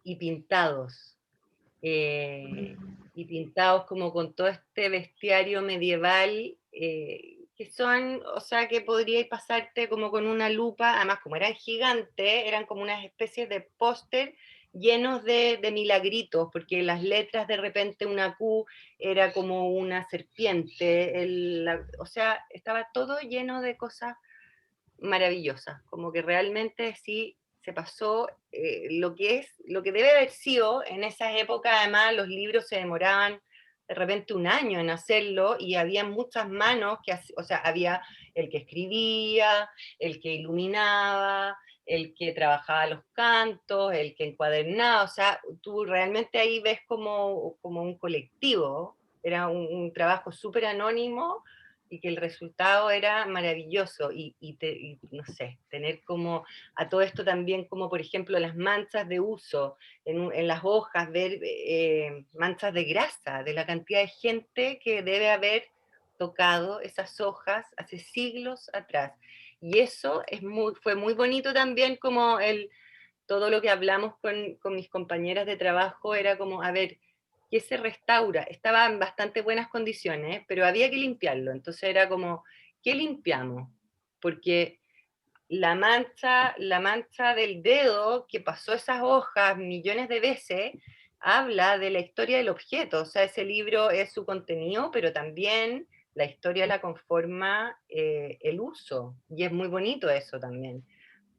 y pintados. Y pintados como con todo este bestiario medieval, que son, o sea, que podríais pasarte como con una lupa, además como eran gigantes, eran como unas especies de póster llenos de milagritos, porque las letras de repente una Q era como una serpiente, o sea, estaba todo lleno de cosas maravillosas, como que realmente sí se pasó lo que debe haber sido en esas épocas. Además los libros se demoraban de repente un año en hacerlo, y había muchas manos o sea, había el que escribía, el que iluminaba, el que trabajaba los cantos, el que encuadernaba, o sea, tú realmente ahí ves como un colectivo, era un trabajo súper anónimo, y que el resultado era maravilloso, y no sé, tener como a todo esto también, como por ejemplo las manchas de uso en las hojas, ver manchas de grasa, de la cantidad de gente que debe haber tocado esas hojas hace siglos atrás. Y eso fue muy bonito también, como todo lo que hablamos con mis compañeras de trabajo era como, a ver, ¿qué se restaura? Estaba en bastante buenas condiciones, pero había que limpiarlo. Entonces era como, ¿qué limpiamos? Porque la mancha del dedo que pasó esas hojas millones de veces, habla de la historia del objeto. O sea, ese libro es su contenido, pero también la historia la conforma el uso. Y es muy bonito eso también.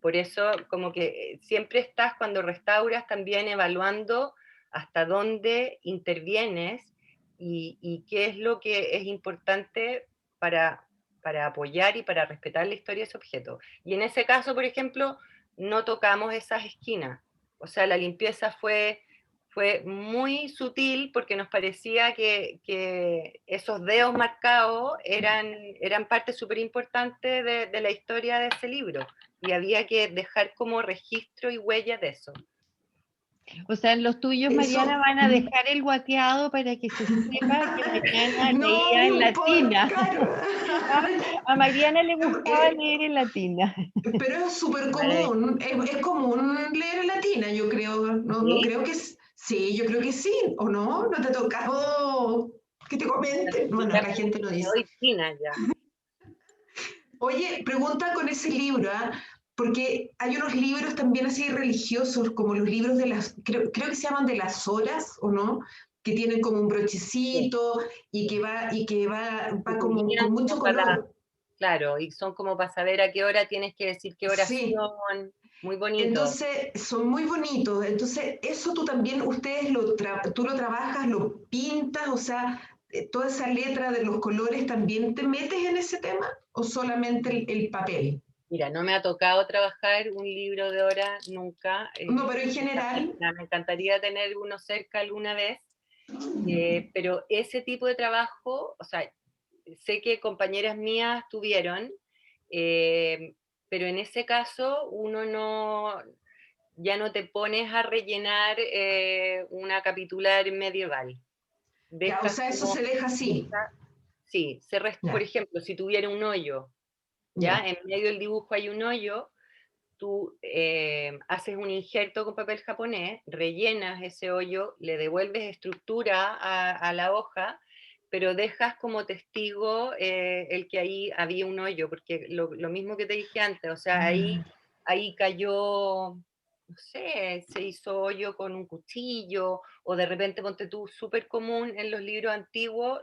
Por eso, como que siempre estás, cuando restauras, también evaluando hasta dónde intervienes, y qué es lo que es importante para, para apoyar y para respetar la historia de ese objeto. Y en ese caso, por ejemplo, no tocamos esas esquinas. O sea, la limpieza fue muy sutil, porque nos parecía que esos dedos marcados eran parte súper importante de la historia de ese libro, y había que dejar como registro y huella de eso. O sea, los tuyos, Mariana, Eso, van a dejar el guateado para que se sepa que Mariana no leía me en latina. importa. A Mariana le gustaba Eh, leer en latina. pero es súper común, es común leer en latina, yo creo. No, no ¿Sí? creo que sí, yo creo que sí, ¿o no? ¿No te ha tocado que te comenten? Bueno, Ya la gente lo me dice. doy fina ya. Oye, pregunta con ese libro, ¿ah? Porque hay unos libros también así religiosos, como los libros de creo que se llaman de las horas, ¿o no? Que tienen como un Sí, brochecito que va te como guían con mucho como para, color. claro, y son como para saber a qué hora tienes que decir qué Sí, oración, muy bonito. entonces son muy bonitos. Entonces, eso tú también, tú lo trabajas, lo pintas, o sea, toda esa letra de los colores, ¿también te metes en ese tema? ¿O solamente el papel? Mira, no me ha tocado trabajar un libro de hora nunca. No, pero en general, Me encantaría tener uno cerca alguna vez, pero ese tipo de trabajo, o sea, sé que compañeras mías tuvieron, eh, pero en ese caso uno ya no te pones a rellenar una capitular medieval. ya, o Dejas sea, eso como, se deja así. sí, por Ya, ejemplo, si tuviera un hoyo, ya ya. en medio del dibujo hay un hoyo, tú haces un injerto con papel japonés, rellenas ese hoyo, le devuelves estructura a la hoja, pero dejas como testigo el que ahí había un hoyo, porque lo mismo que te dije antes, o sea, ahí cayó, no sé, se hizo hoyo con un cuchillo, o de repente, ponte tú, súper común en los libros antiguos,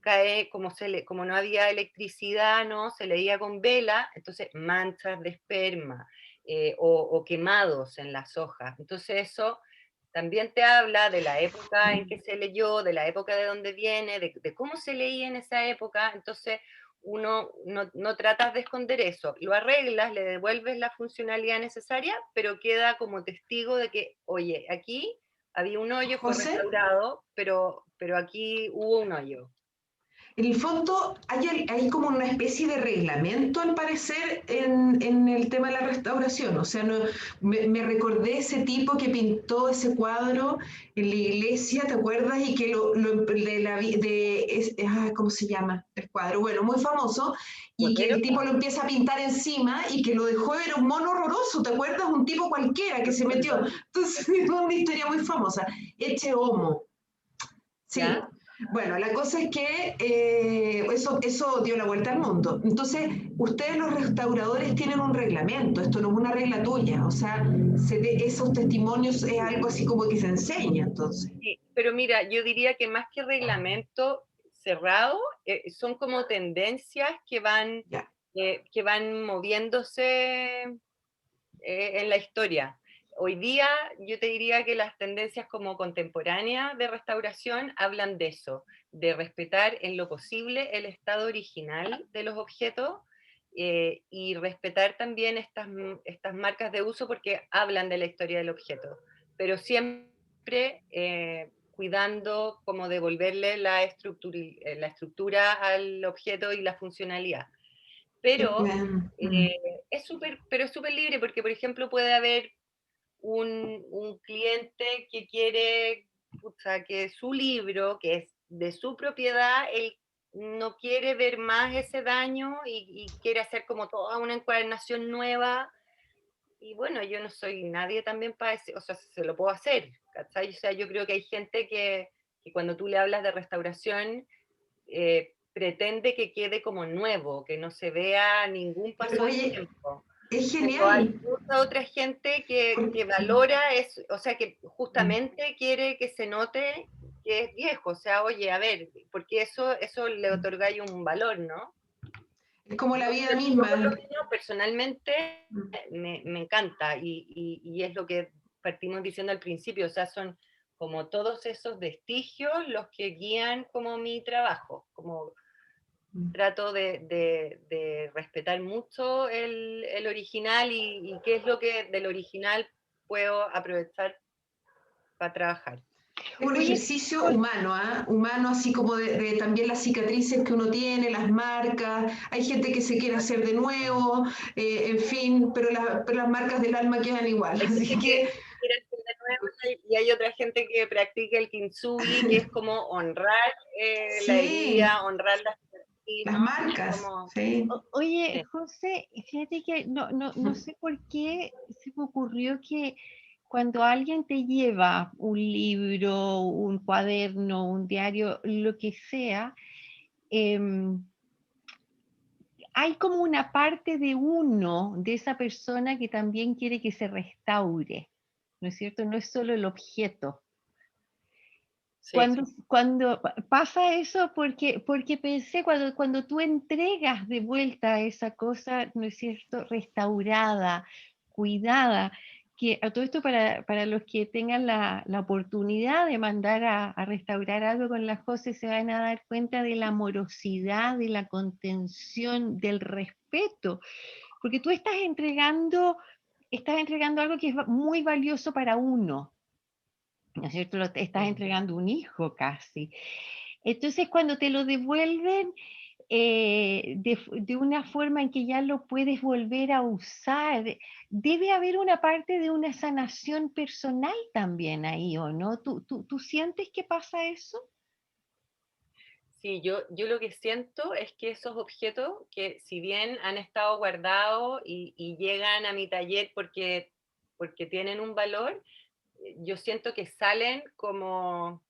cae, como no había electricidad, ¿no? Se leía con vela, entonces manchas de esperma, o quemados en las hojas. Entonces eso también te habla de la época en que se leyó, de la época de donde viene, de cómo se leía en esa época. Entonces uno no tratas de esconder eso, lo arreglas, le devuelves la funcionalidad necesaria, pero queda como testigo de que, oye, aquí había un hoyo, fue José, restaurado, pero aquí hubo un hoyo. en el fondo hay como una especie de reglamento, al parecer, en el tema de la restauración. O sea, no, me recordé ese tipo que pintó ese cuadro en la iglesia, ¿te acuerdas? Y que ¿cómo se llama el cuadro? Bueno, muy famoso, y que ¿Botero? el tipo lo empieza a pintar encima y que lo dejó, era un mono horroroso, ¿te acuerdas? Un tipo cualquiera que se metió. Entonces, es una historia muy famosa. Eche Homo. ¿Ya? Sí, bueno, la cosa es que eso dio la vuelta al mundo. Entonces, ustedes los restauradores tienen un reglamento, esto no es una regla tuya, o sea, esos testimonios es algo así como que se enseña, entonces. Sí, pero mira, yo diría que más que reglamento cerrado, son como tendencias Ya, que van moviéndose en la historia. hoy día yo te diría que las tendencias como contemporáneas de restauración hablan de eso, de respetar en lo posible el estado original de los objetos, y respetar también estas marcas de uso porque hablan de la historia del objeto, pero siempre cuidando como devolverle la estructura al objeto y la funcionalidad. Pero pero es súper libre porque, por ejemplo, puede haber un cliente que quiere, o sea, que su libro, que es de su propiedad, él no quiere ver más ese daño y quiere hacer como toda una encuadernación nueva. Y bueno, yo no soy nadie también para decir, o sea, se lo puedo hacer, ¿cachai? O sea, yo creo que hay gente que cuando tú le hablas de restauración, pretende que quede como nuevo, que no se vea ningún paso del Oye, tiempo. es Pero hay genial. mucha otra gente que valora eso, o sea, que justamente quiere que se note que es viejo. O sea, oye, a ver, porque eso le otorga un valor, ¿no? Es como la vida Yo por lo misma. menos, personalmente, me encanta y es lo que partimos diciendo al principio, o sea, son como todos esos vestigios los que guían como mi trabajo, como trato de respetar mucho el original y qué es lo que del original puedo aprovechar para trabajar. Es un Oye, ejercicio humano, ¿ah? Humano, así como de también las cicatrices que uno tiene, las marcas. Hay gente que se quiere hacer de nuevo, en fin, pero las marcas del alma quedan igual. Hay Así gente que que quiere hacer de nuevo y hay otra gente que practica el kintsugi, que es como honrar la sí, herida, honrar las cicatrices, las ¿no? Es marcas, como, sí. Oye, sí. José, fíjate que no sé por qué se me ocurrió que cuando alguien te lleva un libro, un cuaderno, un diario, lo que sea, em, hay como una parte de uno, de esa persona que también quiere que se restaure, ¿no es cierto? No es solo el objeto. Sí. Cuando pasa eso, porque pensé, cuando tú entregas de vuelta esa cosa, ¿no es cierto?, restaurada, cuidada, que a todo esto para los que tengan la oportunidad de mandar a restaurar algo con las cosas, se van a dar cuenta de la amorosidad, de la contención, del respeto, porque tú estás entregando algo que es muy valioso para uno, ¿no es cierto? Te estás entregando un hijo casi. Entonces, cuando te lo devuelven de una forma en que ya lo puedes volver a usar, debe haber una parte de una sanación personal también ahí, ¿o no? ¿Tú sientes que pasa eso? Sí, yo lo que siento es que esos objetos que si bien han estado guardados y llegan a mi taller porque tienen un valor, yo siento que salen como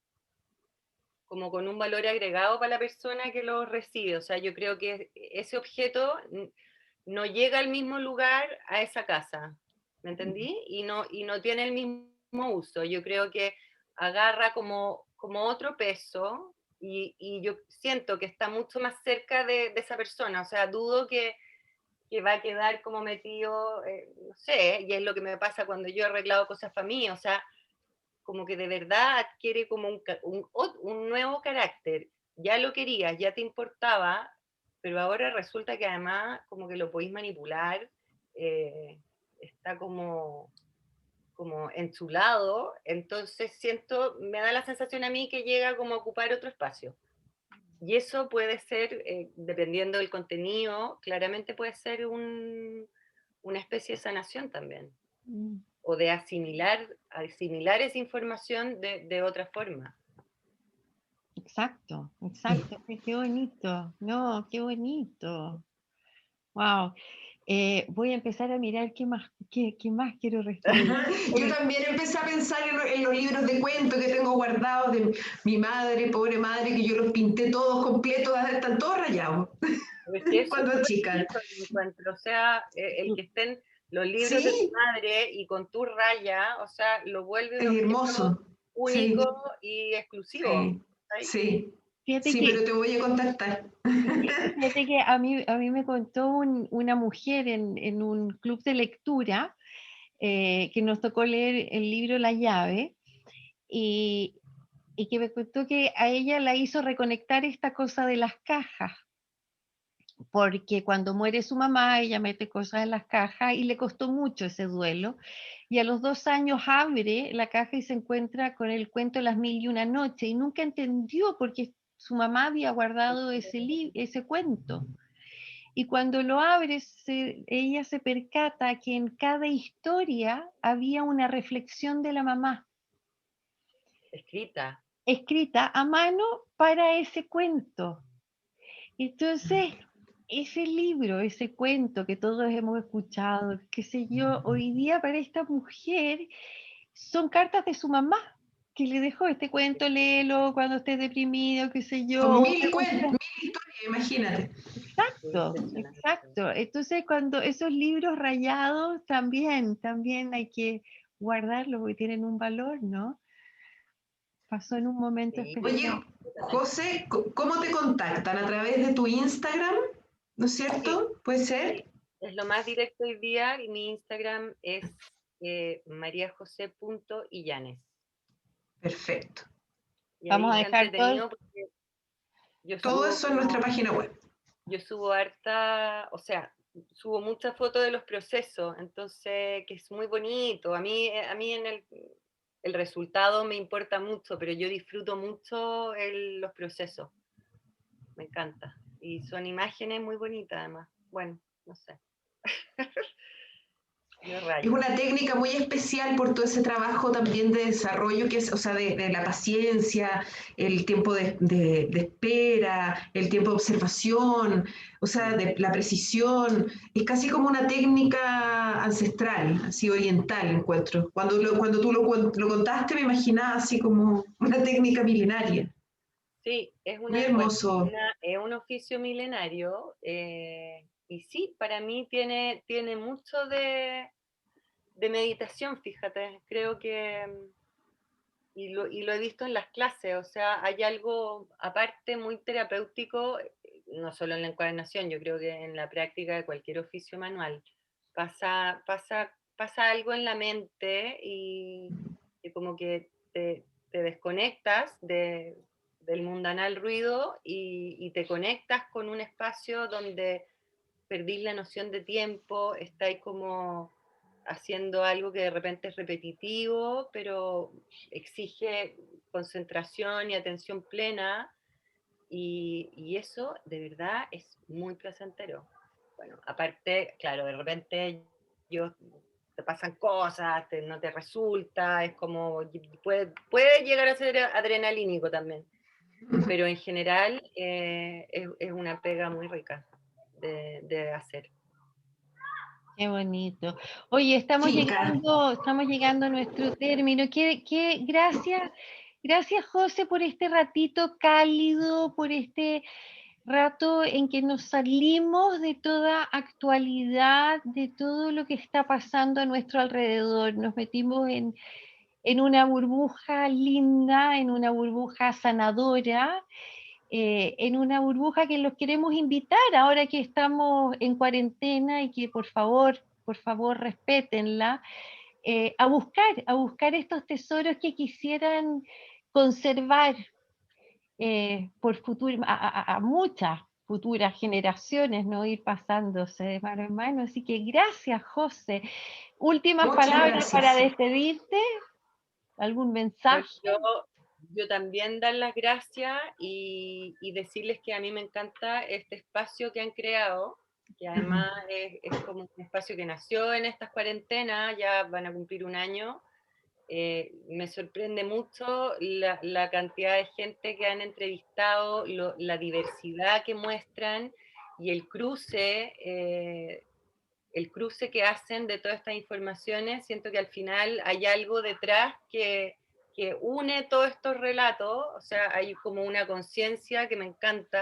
con un valor agregado para la persona que lo recibe. O sea, yo creo que ese objeto no llega al mismo lugar a esa casa, ¿me entendí? Y no tiene el mismo uso. Yo creo que agarra como otro peso y yo siento que está mucho más cerca de esa persona. O sea, dudo que va a quedar como metido, no sé, y es lo que me pasa cuando yo he arreglado cosas para mí. O sea, como que de verdad adquiere como un nuevo carácter. Ya lo querías, ya te importaba, pero ahora resulta que además como que lo podéis manipular, está como enchulado, entonces me da la sensación a mí que llega como a ocupar otro espacio. Y eso puede ser, dependiendo del contenido, claramente puede ser una especie de sanación también Mm. o de asimilar esa información de otra forma. Exacto, exacto. Qué bonito. No, qué bonito. Wow. Voy a empezar a mirar qué más quiero restaurar. Yo Oye, también empecé a pensar en los libros de cuentos que tengo guardados de mi madre, pobre madre, que yo los pinté todos completos, están todos rayados Pero es que eso es cuando súper chica. bonito, yo encuentro. O sea, el que estén los libros de tu Sí, madre y con tu raya, o sea, lo vuelve un es objeto hermoso. Sí, único y exclusivo. sí, ¿Sí? sí. fíjate Sí, que, pero te voy a contactar. fíjate que a mí me contó una mujer en un club de lectura que nos tocó leer el libro La llave, y, y que me contó que a ella la hizo reconectar esta cosa de las cajas, porque cuando muere su mamá, ella mete cosas en las cajas y le costó mucho ese duelo. Y a los 2 años abre la caja y se encuentra con el cuento Las mil y una noche, y nunca entendió por qué su mamá había guardado ese cuento. Y cuando lo abre, ella se percata que en cada historia había una reflexión de la mamá, Escrita. escrita a mano para ese cuento. Entonces, ese libro, ese cuento que todos hemos escuchado, qué sé yo, hoy día para esta mujer son cartas de su mamá, que le dejó este cuento, léelo cuando estés deprimido, qué sé Son yo. mil cuentos, mil historias, imagínate. Exacto, Impresionante. exacto. Entonces, cuando esos libros rayados también hay que guardarlos porque tienen un valor, ¿no? Pasó en un momento Sí, Oye, especial. José, ¿cómo te contactan? ¿A través de tu Instagram? ¿No es sí, cierto? ¿Puede ser? sí. Es lo más directo hoy día y mi Instagram es mariajose.illanes. Perfecto. Y ahí Vamos a está dejar todo. entretenido porque yo Todo subo eso en nuestra página web. yo subo harta, o sea, subo muchas fotos de los procesos, entonces, que es muy bonito. A mí en el resultado me importa mucho, pero yo disfruto mucho los procesos, me encanta. Y son imágenes muy bonitas además. Bueno, no sé. Yo Es rayo. una técnica muy especial por todo ese trabajo también de desarrollo, que es, o sea, de la paciencia, el tiempo de espera, el tiempo de observación, o sea, de la precisión. Es casi como una técnica ancestral, así oriental, encuentro. Cuando tú lo contaste, me imaginaba así como una técnica milenaria. Sí, Muy bueno, hermoso. es un oficio milenario, y sí, para mí tiene mucho de meditación, fíjate. Creo que, y lo he visto en las clases, o sea, hay algo aparte muy terapéutico, no solo en la encuadernación, yo creo que en la práctica de cualquier oficio manual. Pasa algo en la mente y como que te desconectas del mundanal ruido y te conectas con un espacio donde perdís la noción de tiempo, estáis como haciendo algo que de repente es repetitivo, pero exige concentración y atención plena, y eso de verdad es muy placentero. Bueno, aparte, claro, de repente te pasan cosas, no te resulta, es como, puede llegar a ser adrenalínico también, pero en general es una pega muy rica de hacer. Qué bonito. Oye, Chica, estamos llegando a nuestro término. Gracias, José, por este ratito cálido, por este rato en que nos salimos de toda actualidad, de todo lo que está pasando a nuestro alrededor. Nos metimos en una burbuja linda, en una burbuja sanadora, en una burbuja que los queremos invitar ahora que estamos en cuarentena y que por favor, respétenla, a buscar estos tesoros que quisieran conservar por a muchas futuras generaciones, no ir pasándose de mano en mano. Así que gracias, José. Últimas muchas palabras para gracias. despedirte, algún Bueno, mensaje. yo también dar las gracias y decirles que a mí me encanta este espacio que han creado, que además es como un espacio que nació en estas cuarentenas, ya van a cumplir un año. Me sorprende mucho la cantidad de gente que han entrevistado, la diversidad que muestran y el cruce que hacen de todas estas informaciones. Siento que al final hay algo detrás que une todos estos relatos, o sea, hay como una conciencia que me encanta,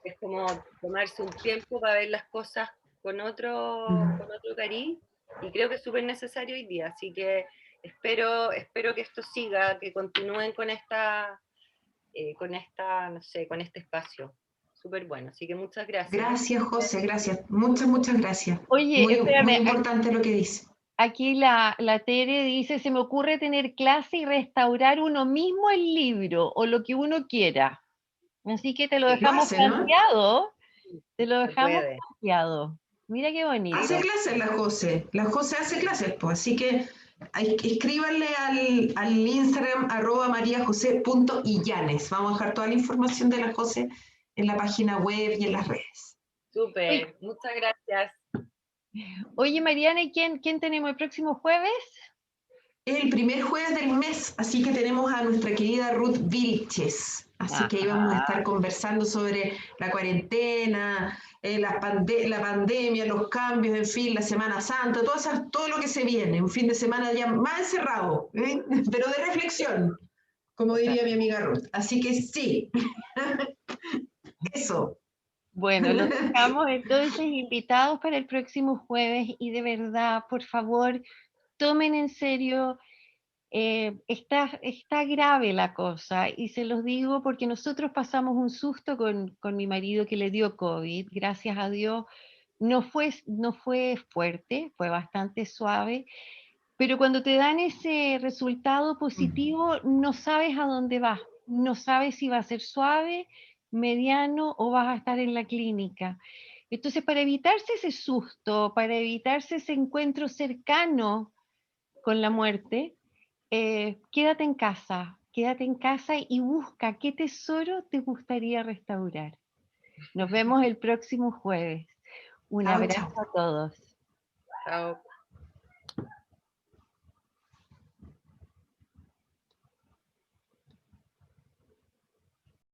es como tomarse un tiempo para ver las cosas con otro cariz, y creo que es súper necesario hoy día, así que espero que esto siga, que continúen no sé, con este espacio. Súper bueno, así que muchas gracias. Gracias, José, gracias. Muchas, muchas gracias. Oye, Muy, muy espérame, importante lo que dice. aquí la Tere dice, se me ocurre tener clase y restaurar uno mismo el libro o lo que uno quiera. Así que te lo Sí, dejamos Clase, ¿no? planteado, te lo se dejamos puede. planteado. Mira qué bonito. Hace clases la José hace clases, pues, así que escríbanle al Instagram @mariajose.illanes. Vamos a dejar toda la información de la José en la página web y en las redes. Oye, Súper, muchas gracias. oye, Mariana, ¿y quién tenemos el próximo jueves? Es el primer jueves del mes, así que tenemos a nuestra querida Ruth Vilches. Así que ahí vamos a Ajá. estar conversando sobre la cuarentena, la pandemia, los cambios, en fin, la Semana Santa, todo lo que se viene. Un fin de semana ya más encerrado, ¿eh? Pero de reflexión, como diría mi amiga Ruth. Así que sí, eso. Bueno, los dejamos entonces invitados para el próximo jueves y de verdad, por favor, tomen en serio, está grave la cosa y se los digo porque nosotros pasamos un susto con mi marido que le dio COVID, gracias a Dios, no fue fuerte, fue bastante suave, pero cuando te dan ese resultado positivo, no sabes a dónde vas, no sabes si va a ser suave, mediano o vas a estar en la clínica. Entonces, para evitarse ese susto, para evitarse ese encuentro cercano con la muerte, quédate en casa y busca qué tesoro te gustaría restaurar. Nos vemos el próximo jueves. Un Chao, abrazo chao. a todos. Chao.